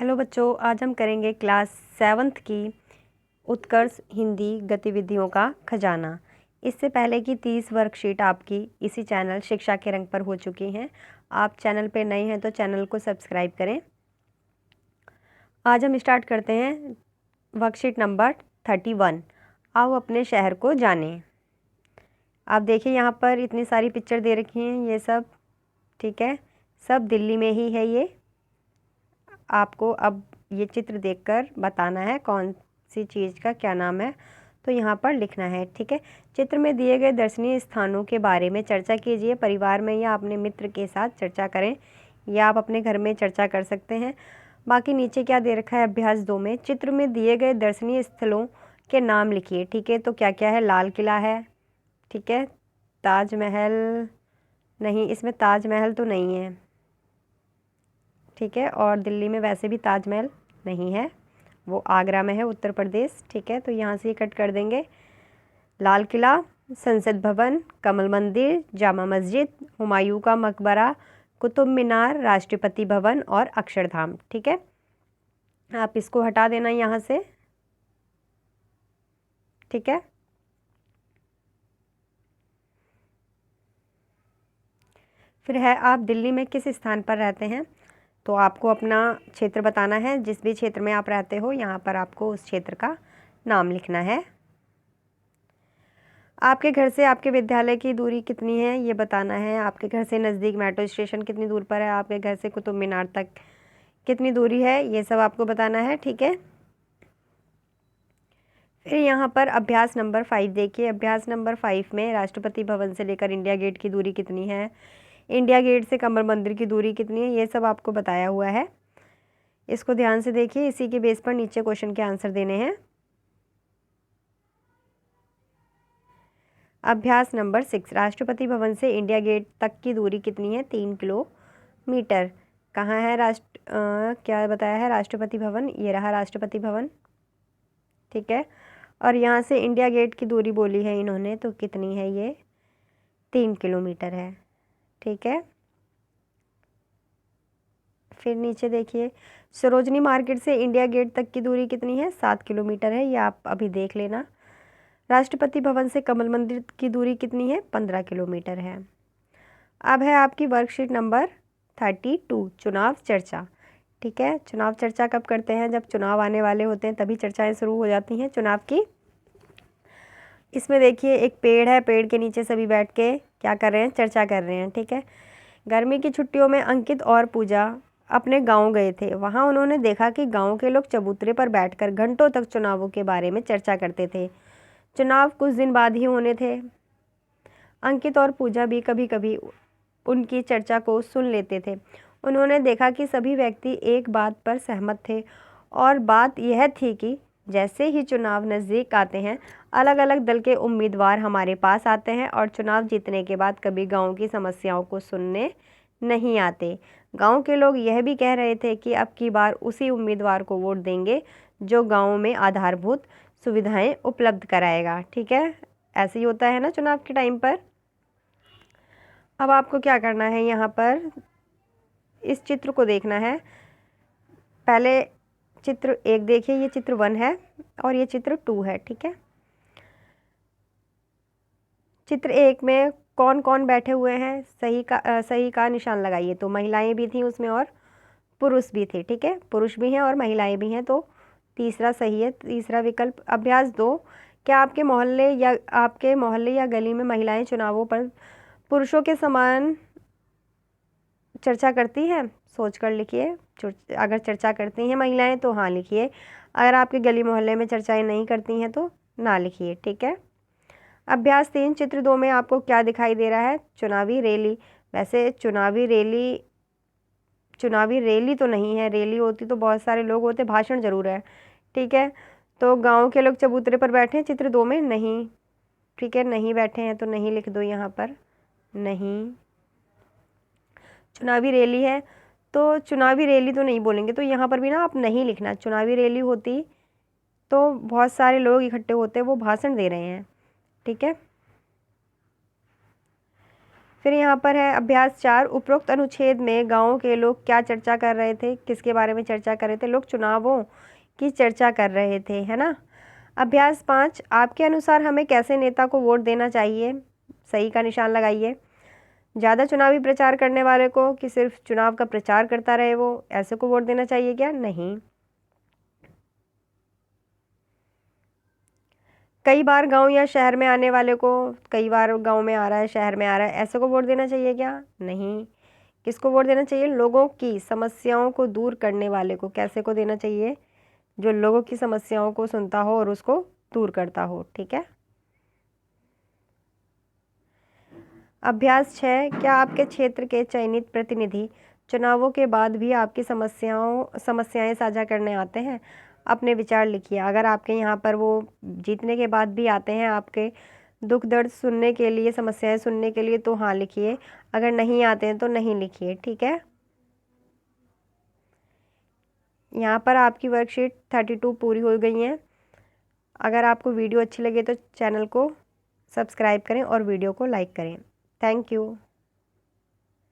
Hello बच्चों, आज हम करेंगे क्लास 7th की उत्कर्ष हिंदी गतिविधियों का खजाना। इससे पहले की 30 वर्कशीट आपकी इसी चैनल शिक्षा के रंग पर हो चुकी हैं। आप चैनल पे नए हैं तो चैनल को सब्सक्राइब करें। आज हम स्टार्ट करते हैं वर्कशीट नंबर 31। आओ अपने शहर को जानें। आप देखिए यहाँ पर इतनी सारी पिक्चर दे रखी हैं, ये सब ठीक है, सब दिल्ली में ही है। ये आपको अब ये चित्र देखकर बताना है कौन सी चीज़ का क्या नाम है, तो यहाँ पर लिखना है। ठीक है, चित्र में दिए गए दर्शनीय स्थानों के बारे में चर्चा कीजिए। परिवार में या अपने मित्र के साथ चर्चा करें या आप अपने घर में चर्चा कर सकते हैं। बाकी नीचे क्या दे रखा है अभ्यास 2 में, चित्र में दिए गए दर्शनीय स्थलों के नाम लिखिए। ठीक है, तो क्या क्या है, लाल किला है, ठीक है, ताजमहल नहीं, इसमें ताजमहल तो नहीं है, ठीक है, और दिल्ली में वैसे भी ताजमहल नहीं है, वो आगरा में है, उत्तर प्रदेश। ठीक है, तो यहाँ से कट कर देंगे। लाल किला, संसद भवन, कमल मंदिर, जामा मस्जिद, हुमायूं का मकबरा, कुतुब मीनार, राष्ट्रपति भवन और अक्षरधाम। ठीक है, आप इसको हटा देना यहाँ से। ठीक है, फिर है आप दिल्ली में किस स्थान पर रहते हैं, तो आपको अपना क्षेत्र बताना है। जिस भी क्षेत्र में आप रहते हो यहाँ पर आपको उस क्षेत्र का नाम लिखना है। आपके घर से आपके विद्यालय की दूरी कितनी है ये बताना है। आपके घर से नज़दीक मेट्रो स्टेशन कितनी दूर पर है, आपके घर से कुतुब मीनार तक कितनी दूरी है, ये सब आपको बताना है। ठीक है, फिर यहाँ पर अभ्यास नंबर 5 देखिए। अभ्यास नंबर 5 में राष्ट्रपति भवन से लेकर इंडिया गेट की दूरी कितनी है, इंडिया गेट से कमल मंदिर की दूरी कितनी है, ये सब आपको बताया हुआ है। इसको ध्यान से देखिए, इसी के बेस पर नीचे क्वेश्चन के आंसर देने हैं। अभ्यास नंबर 6, राष्ट्रपति भवन से इंडिया गेट तक की दूरी कितनी है, 3 किलोमीटर। कहाँ है क्या बताया है राष्ट्रपति भवन, ये रहा राष्ट्रपति भवन। ठीक है, और यहाँ से इंडिया गेट की दूरी बोली है इन्होंने, तो कितनी है, ये 3 किलोमीटर है। ठीक है, फिर नीचे देखिए, सरोजनी मार्केट से इंडिया गेट तक की दूरी कितनी है, 7 किलोमीटर है, ये आप अभी देख लेना। राष्ट्रपति भवन से कमल मंदिर की दूरी कितनी है, 15 किलोमीटर है। अब है आपकी वर्कशीट नंबर 32, चुनाव चर्चा। ठीक है, चुनाव चर्चा कब करते हैं, जब चुनाव आने वाले होते हैं तभी चर्चाएं शुरू हो जाती हैं चुनाव की। इसमें देखिए एक पेड़ है, पेड़ के नीचे सभी बैठ के क्या कर रहे हैं, चर्चा कर रहे हैं। ठीक है, गर्मी की छुट्टियों में अंकित और पूजा अपने गांव गए थे। वहां उन्होंने देखा कि गांव के लोग चबूतरे पर बैठकर घंटों तक चुनावों के बारे में चर्चा करते थे। चुनाव कुछ दिन बाद ही होने थे। अंकित और पूजा भी कभी कभी उनकी चर्चा को सुन लेते थे। उन्होंने देखा कि सभी व्यक्ति एक बात पर सहमत थे, और बात यह थी कि जैसे ही चुनाव नज़दीक आते हैं, अलग अलग दल के उम्मीदवार हमारे पास आते हैं और चुनाव जीतने के बाद कभी गांव की समस्याओं को सुनने नहीं आते। गांव के लोग यह भी कह रहे थे कि अब की बार उसी उम्मीदवार को वोट देंगे जो गाँव में आधारभूत सुविधाएं उपलब्ध कराएगा। ठीक है, ऐसे ही होता है ना चुनाव के टाइम पर। अब आपको क्या करना है, यहाँ पर इस चित्र को देखना है। पहले चित्र 1 देखिए, ये चित्र 1 है और ये चित्र 2 है। ठीक है, चित्र 1 में कौन कौन बैठे हुए हैं, सही का निशान लगाइए। तो महिलाएं भी थी उसमें और पुरुष भी थे। ठीक है, पुरुष भी हैं और महिलाएं भी हैं, तो तीसरा सही है, तीसरा विकल्प। अभ्यास 2, क्या आपके मोहल्ले या गली में महिलाएं चुनावों पर पुरुषों के समान चर्चा करती हैं, सोच कर लिखिए। अगर चर्चा करती हैं महिलाएं तो हाँ लिखिए, अगर आपके गली मोहल्ले में चर्चाएं नहीं करती हैं तो ना लिखिए। ठीक है, अभ्यास 3, चित्र 2 में आपको क्या दिखाई दे रहा है, चुनावी रैली। वैसे चुनावी रैली तो नहीं है, रैली होती तो बहुत सारे लोग होते, भाषण जरूर है। ठीक है, तो गांव के लोग चबूतरे पर बैठे हैं, चित्र 2 में नहीं। ठीक है, नहीं बैठे हैं तो नहीं लिख दो यहाँ पर, नहीं। चुनावी रैली है तो चुनावी रैली तो नहीं बोलेंगे, तो यहाँ पर भी ना आप नहीं लिखना। चुनावी रैली होती तो बहुत सारे लोग इकट्ठे होते, वो भाषण दे रहे हैं। ठीक है, फिर यहाँ पर है अभ्यास 4, उपरोक्त अनुच्छेद में गाँव के लोग क्या चर्चा कर रहे थे, किसके बारे में चर्चा कर रहे थे, लोग चुनावों की चर्चा कर रहे थे, है ना। अभ्यास 5, आपके अनुसार हमें कैसे नेता को वोट देना चाहिए, सही का निशान लगाइए। ज़्यादा चुनावी प्रचार करने वाले को, कि सिर्फ चुनाव का प्रचार करता रहे वो, ऐसे को वोट देना चाहिए क्या, नहीं। कई बार गांव या शहर में आने वाले को, कई बार गांव में आ रहा है, शहर में आ रहा है, ऐसे को वोट देना चाहिए क्या, नहीं। किसको वोट देना चाहिए, लोगों की समस्याओं को दूर करने वाले को, कैसे को देना चाहिए, जो लोगों की समस्याओं को सुनता हो और उसको दूर करता हो, ठीक है। अभ्यास 6, क्या आपके क्षेत्र के चयनित प्रतिनिधि चुनावों के बाद भी आपकी समस्याएं साझा करने आते हैं, अपने विचार लिखिए। अगर आपके यहाँ पर वो जीतने के बाद भी आते हैं आपके दुख दर्द सुनने के लिए, समस्याएं सुनने के लिए, तो हाँ लिखिए, अगर नहीं आते हैं तो नहीं लिखिए, ठीक है। यहाँ पर आपकी वर्कशीट 32 पूरी हो गई हैं। अगर आपको वीडियो अच्छी लगे तो चैनल को सब्सक्राइब करें और वीडियो को लाइक करें। Thank you.